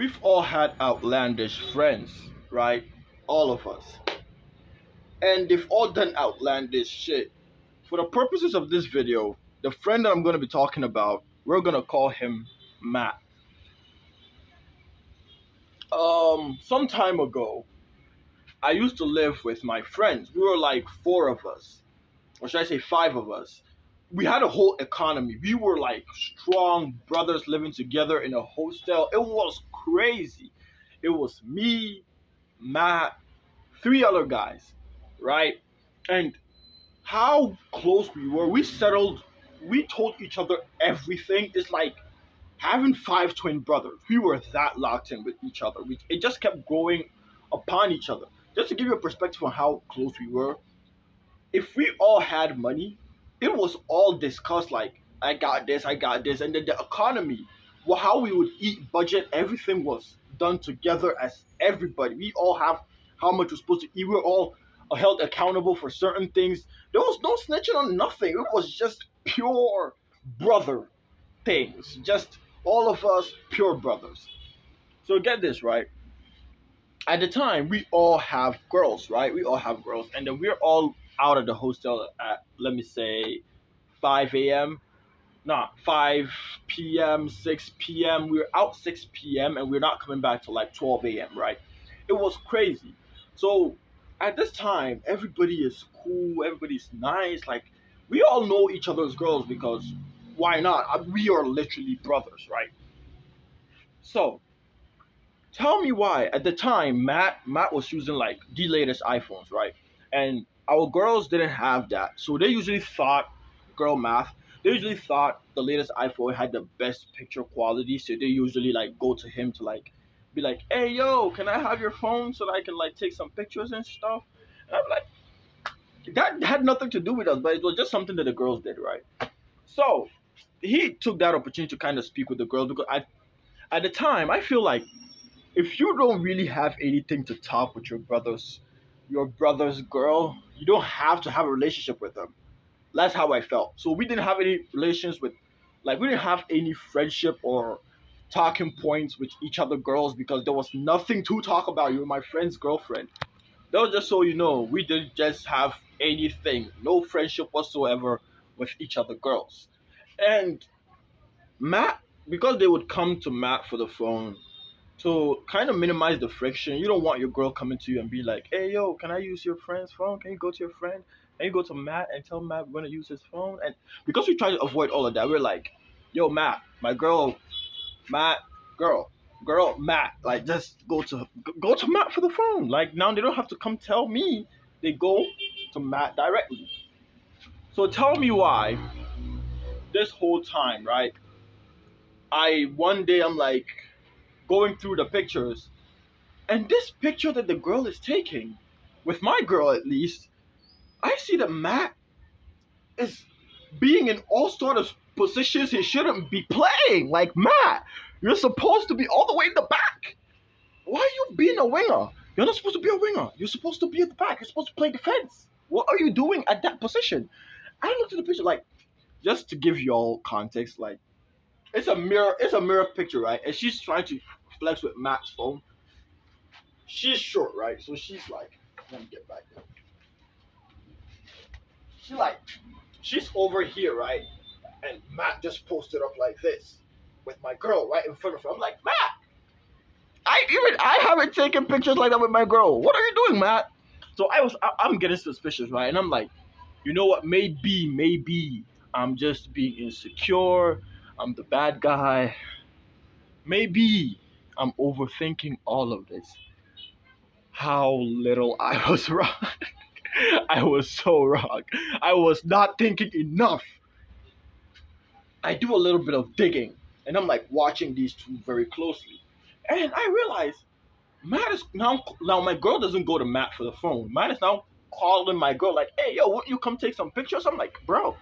We've all had outlandish friends, right? All of us. And they've all done outlandish shit. For the purposes of this video, the friend that I'm going to be talking about, we're going to call him Matt. Some time ago, I used to live with my friends. We were like four of us, or should I say five of us. We had a whole economy. We were like strong brothers living together in a hostel. It was crazy. It was me, Matt, three other guys, right? And how close we were. We told each other everything. It's like having five twin brothers. We were that locked in with each other. It just kept growing upon each other. Just to give you a perspective on how close we were, if we all had money, it was all discussed like, I got this. And then the economy, well, how we would eat, budget, everything was done together as everybody. We all have how much we're supposed to eat. We're all held accountable for certain things. There was no snitching on nothing. It was just pure brother things. Just all of us pure brothers. So get this, right? At the time, we all have girls, right? We all have girls. And then we're all out of the hostel at, let me say, 5 a.m. Not 5 p.m., 6 p.m. We were out 6 p.m. and we're not coming back till like 12 a.m., right? It was crazy. So at this time, everybody is cool, everybody's nice. Like, we all know each other's girls because why not? We are literally brothers, right? So tell me why. At the time, Matt was using like the latest iPhones, right? And our girls didn't have that, so they usually thought, girl math. They usually thought the latest iPhone had the best picture quality, so they usually like go to him to like be like, "Hey, yo, can I have your phone so that I can like take some pictures and stuff?" And I'm like, that had nothing to do with us, but it was just something that the girls did, right? So he took that opportunity to kind of speak with the girls because at the time, I feel like if you don't really have anything to talk with your brother's girl, you don't have to have a relationship with them. That's how I felt. So we didn't have any relations with, like, we didn't have any friendship or talking points with each other girls because there was nothing to talk about. You were my friend's girlfriend. That was just so you know, we didn't just have anything, no friendship whatsoever with each other girls. And Matt, because they would come to Matt for the phone to kind of minimize the friction. You don't want your girl coming to you and be like, "Hey, yo, can I use your friend's phone? Can you go to your friend? Can you go to Matt and tell Matt we're gonna use his phone?" And because we try to avoid all of that, we're like, "Yo, Matt, my girl, Matt, girl, Matt, like just go to Matt for the phone. Like now they don't have to come tell me. They go to Matt directly." So tell me why this whole time, right? I one day I'm like going through the pictures. And this picture that the girl is taking, with my girl at least, I see that Matt is being in all sort of positions he shouldn't be playing. Like, Matt, you're supposed to be all the way in the back. Why are you being a winger? You're not supposed to be a winger. You're supposed to be at the back. You're supposed to play defense. What are you doing at that position? I looked at the picture like, just to give you all context, like it's a mirror picture, right? And she's trying to flex with Matt's phone. She's short, right? So she's like, let me get back there. She like, she's over here, right? And Matt just posted up like this with my girl right in front of her. I'm like, Matt, I haven't taken pictures like that with my girl. What are you doing, Matt? So I'm getting suspicious, right? And I'm like, you know what? Maybe I'm just being insecure. I'm the bad guy. Maybe I'm overthinking all of this. How little I was wrong. I was so wrong. I was not thinking enough. I do a little bit of digging, and I'm like watching these two very closely, and I realize Matt is now my girl doesn't go to Matt for the phone. Matt is now calling my girl like, "Hey, yo, won't you come take some pictures?" I'm like, "Bro,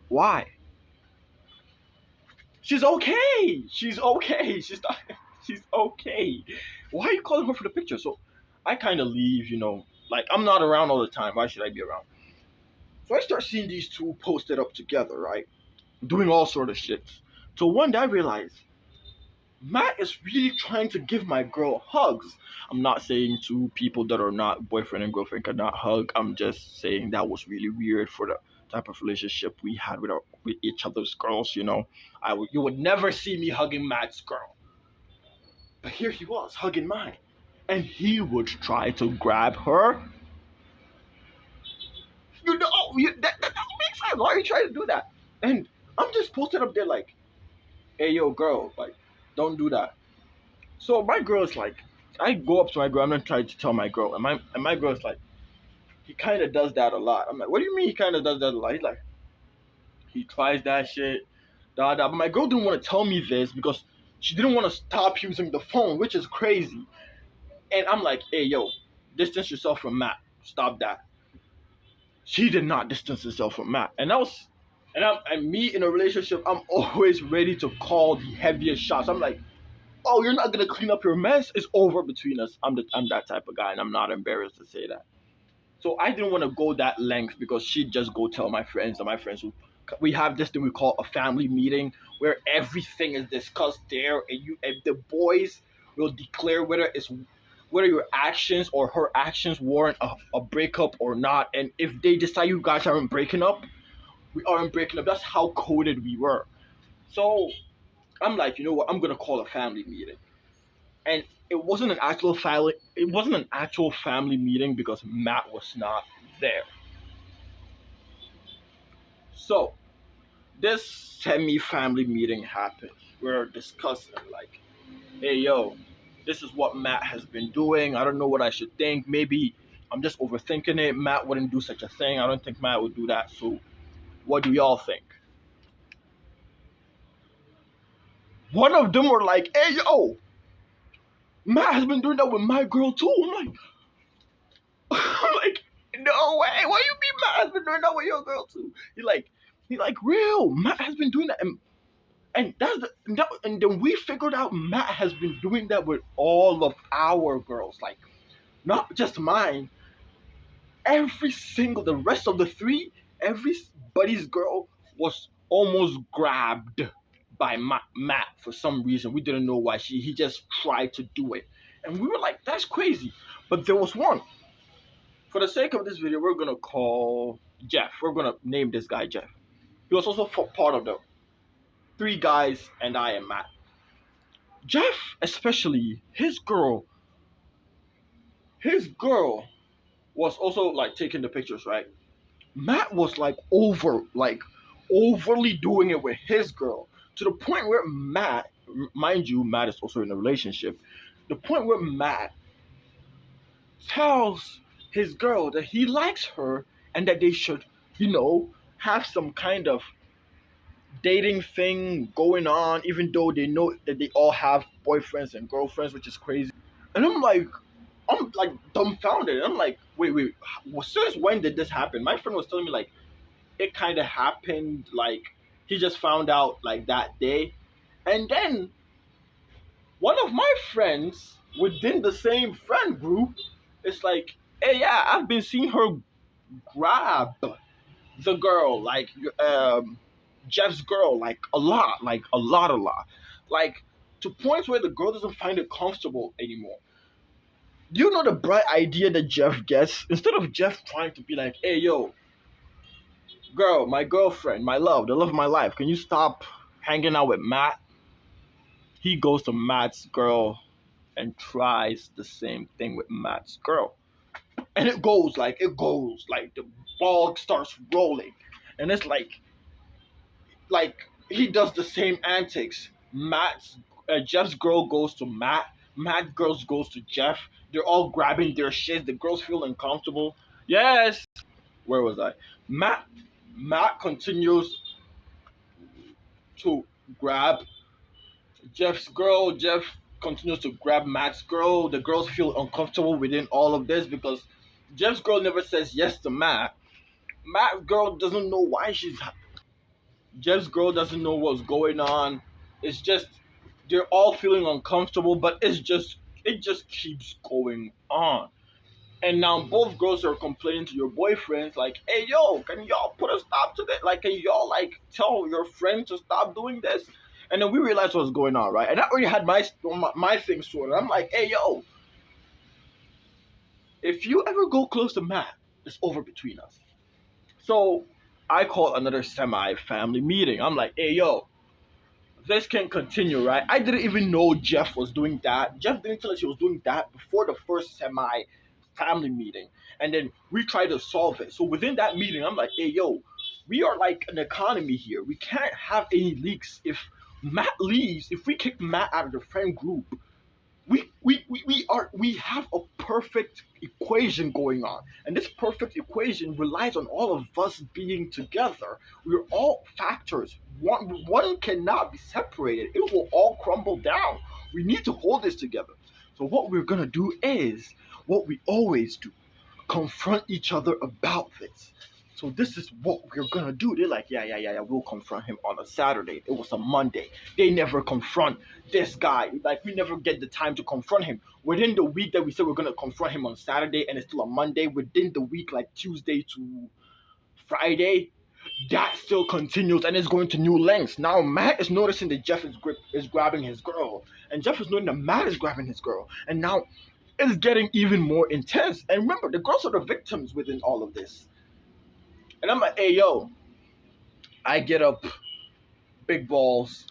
why?" She's okay. She's okay. She's not. She's okay. Why are you calling her for the picture? So I kind of leave. Like I'm not around all the time. Why should I be around? So I start seeing these two posted up together, right? Doing all sort of shit. So one day I realized Matt is really trying to give my girl hugs. I'm not saying two people that are not boyfriend and girlfriend cannot hug. I'm just saying that was really weird for the type of relationship we had with each other's girls. You would never see me hugging Matt's girl, but here he was hugging mine, and he would try to grab her. That doesn't make sense. Why are you trying to do that? And I'm just posted up there like, hey yo, girl, like, don't do that. So my girl's like, I go up to my girl. I'm not trying to tell my girl, and my girl's like, he kind of does that a lot. I'm like, what do you mean he kind of does that a lot? He's like, he tries that shit, da da. But my girl didn't want to tell me this because she didn't want to stop using the phone, which is crazy. And I'm like, hey yo, distance yourself from Matt. Stop that. She did not distance herself from Matt, and me in a relationship, I'm always ready to call the heaviest shots. I'm like, oh, you're not gonna clean up your mess. It's over between us. I'm that type of guy, and I'm not embarrassed to say that. So I didn't want to go that length because she'd just go tell my friends, and my friends we have this thing we call a family meeting where everything is discussed there, and the boys will declare whether your actions or her actions warrant a breakup or not. And if they decide you guys aren't breaking up, we aren't breaking up. That's how coded we were. So I'm like, you know what? I'm gonna call a family meeting. And it wasn't an actual family meeting because Matt was not there. So this semi-family meeting happened. We're discussing like, hey yo, this is what Matt has been doing. I don't know what I should think. Maybe I'm just overthinking it. Matt wouldn't do such a thing. I don't think Matt would do that. So what do y'all think? One of them were like, hey yo, Matt has been doing that with my girl too. I'm like, I'm like, no way. What do you mean Matt has been doing that with your girl too? He like, real. Matt has been doing that, and then we figured out Matt has been doing that with all of our girls, like not just mine. The rest of the three, everybody's girl was almost grabbed by Matt for some reason. We didn't know why. He just tried to do it, and we were like, that's crazy. But there was one. For the sake of this video, we're gonna call Jeff. We're gonna name this guy Jeff. He was also part of the three guys and I and Matt. Jeff, especially his girl was also like taking the pictures, right? Matt was like overly doing it with his girl to the point where mind you, Matt is also in a relationship. The point where Matt tells his girl that he likes her and that they should, you know, have some kind of dating thing going on, even though they know that they all have boyfriends and girlfriends, which is crazy. And I'm like dumbfounded. I'm like, wait, since when did this happen? My friend was telling me like it kind of happened, like he just found out like that day. And then one of my friends within the same friend group is like, hey, yeah, I've been seeing her grab the girl, like Jeff's girl, like a lot, like to points where the girl doesn't find it comfortable anymore. You know the bright idea that Jeff gets? Instead of Jeff trying to be like, hey, yo, girl, my girlfriend, my love, the love of my life, can you stop hanging out with Matt? He goes to Matt's girl and tries the same thing with Matt's girl. And it goes like the ball starts rolling. And it's like he does the same antics. Jeff's girl goes to Matt. Matt girls goes to Jeff. They're all grabbing their shit. The girls feel uncomfortable. Yes. Where was I? Matt continues to grab Jeff's girl. Jeff continues to grab Matt's girl. The girls feel uncomfortable within all of this because Jeff's girl never says yes to Matt. Matt's girl doesn't know why Jeff's girl doesn't know what's going on. It's just they're all feeling uncomfortable, but it just keeps going on. And now both girls are complaining to your boyfriends, like, hey yo, can y'all put a stop to that? Like, can y'all like tell your friend to stop doing this? And then we realized what was going on, right? And I already had my thing sorted. I'm like, hey, yo, if you ever go close to Matt, it's over between us. So I called another semi-family meeting. I'm like, hey, yo, this can continue, right? I didn't even know Jeff was doing that. Jeff didn't tell us he was doing that before the first semi-family meeting. And then we tried to solve it. So within that meeting, I'm like, hey, yo, we are like an economy here. We can't have any leaks. If Matt leaves, if we kick Matt out of the friend group, we have a perfect equation going on, and this perfect equation relies on all of us being together. We're all factors. One cannot be separated. It will all crumble down. We need to hold this together. So what we're gonna do is what we always do: confront each other about this. So this is what we're gonna do. They're like, yeah, we'll confront him on a Saturday. It was a Monday. They never confront this guy. Like, we never get the time to confront him. Within the week that we said we're gonna confront him on Saturday, and it's still a Monday. Within the week, like Tuesday to Friday, that still continues and it's going to new lengths. Now Matt is noticing that Jeff is grabbing his girl, and Jeff is noticing that Matt is grabbing his girl, and now it's getting even more intense. And remember, the girls are the victims within all of this. And I'm like, hey, yo, I get up, big balls.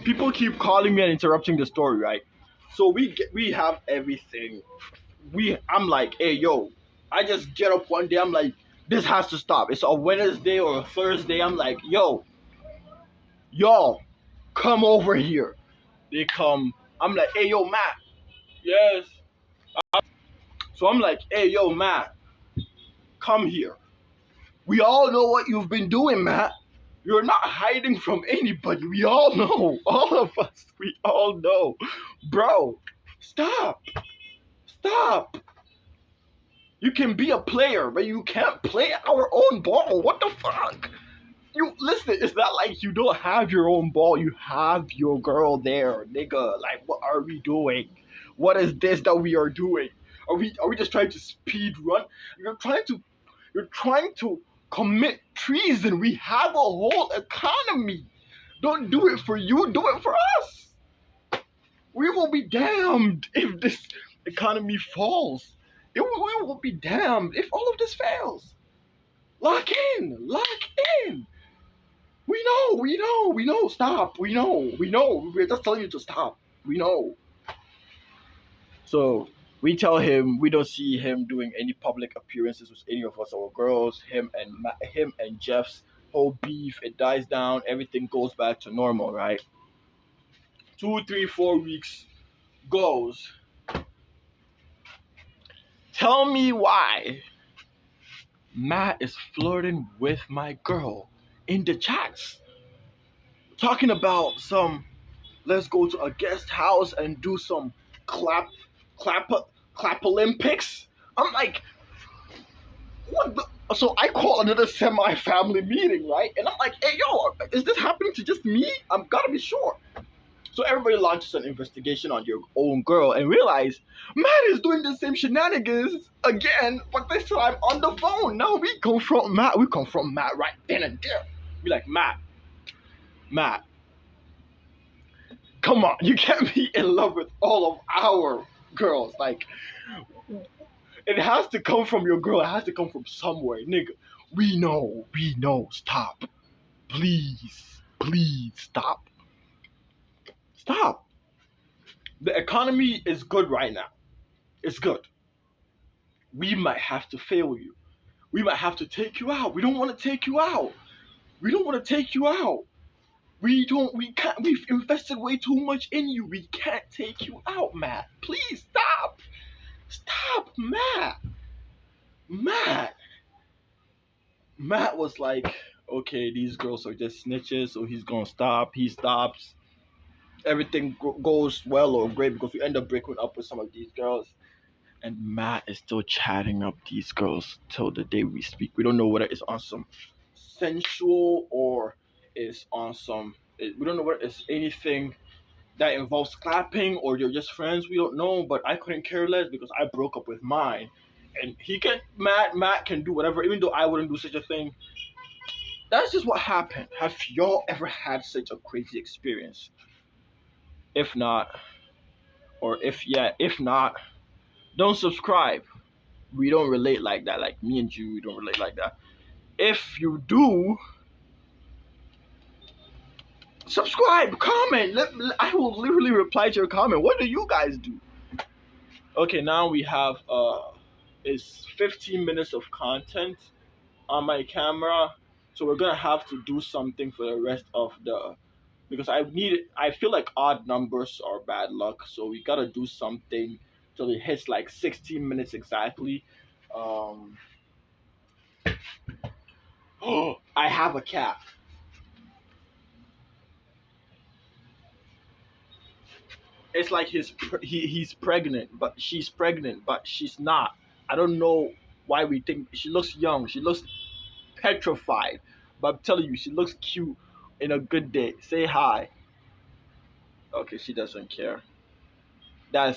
People keep calling me and interrupting the story, right? So we have everything. I'm like, hey, yo, I just get up one day. I'm like, this has to stop. It's a Wednesday or a Thursday. I'm like, yo, y'all, come over here. They come. I'm like, hey, yo, Matt. Yes. So I'm like, hey, yo, Matt, come here. We all know what you've been doing, Matt. You're not hiding from anybody. We all know. All of us. We all know. Bro, stop. Stop. You can be a player, but you can't play our own ball. What the fuck? You listen, it's not like you don't have your own ball. You have your girl there, nigga. Like, what are we doing? What is this that we are doing? Are we just trying to speed run? You're trying to commit treason. We have a whole economy. Don't do it for you, do it for us. We will be damned if this economy falls. We will be damned if all of this fails. Lock in, lock in. We know, stop. We know. We're just telling you to stop. We know. So we tell him we don't see him doing any public appearances with any of us, our girls. Him and Jeff's whole beef, it dies down. Everything goes back to normal, right? 2, 3, 4 weeks goes. Tell me why Matt is flirting with my girl in the chats, talking about some. Let's go to a guest house and do some clap clap clap Olympics. I'm like, what the? So I call another semi-family meeting, right? And I'm like, hey, yo, is this happening to just me? I'm gotta be sure. So everybody launches an investigation on your own girl and realize Matt is doing the same shenanigans again, but this time on the phone. Now we confront Matt. We confront Matt right then and there. Be like, Matt, come on, you can't be in love with all of our girls. Like, it has to come from your girl. It has to come from somewhere, nigga. We know. Stop. Please, stop. Stop. The economy is good right now. It's good. We might have to fail you. We might have to take you out. We don't want to take you out. We can't, we've invested way too much in you. We can't take you out, Matt. Please stop. Stop, Matt. Matt was like, okay, these girls are just snitches, so he's gonna stop. He stops. Everything goes well or great because we end up breaking up with some of these girls. And Matt is still chatting up these girls till the day we speak. We don't know whether it's on some sensual or it's on some. We don't know whether it's anything that involves clapping or you're just friends. We don't know, but I couldn't care less because I broke up with mine. And Matt can do whatever, even though I wouldn't do such a thing. That's just what happened. Have y'all ever had such a crazy experience? If not, or if not, don't subscribe. We don't relate like that. Like me and you, we don't relate like that. If you do, subscribe, comment. I will literally reply to your comment. What do you guys do? Okay, now we have it's 15 minutes of content on my camera, so we're gonna have to do something for the rest of the because I feel like odd numbers are bad luck, so we gotta do something till it hits like 16 minutes exactly. Um, oh, I have a cat. It's like he's pregnant, but she's pregnant, but she's not. I don't know why we think she looks young. She looks petrified, but I'm telling you, she looks cute in a good day. Say hi. Okay, she doesn't care. That's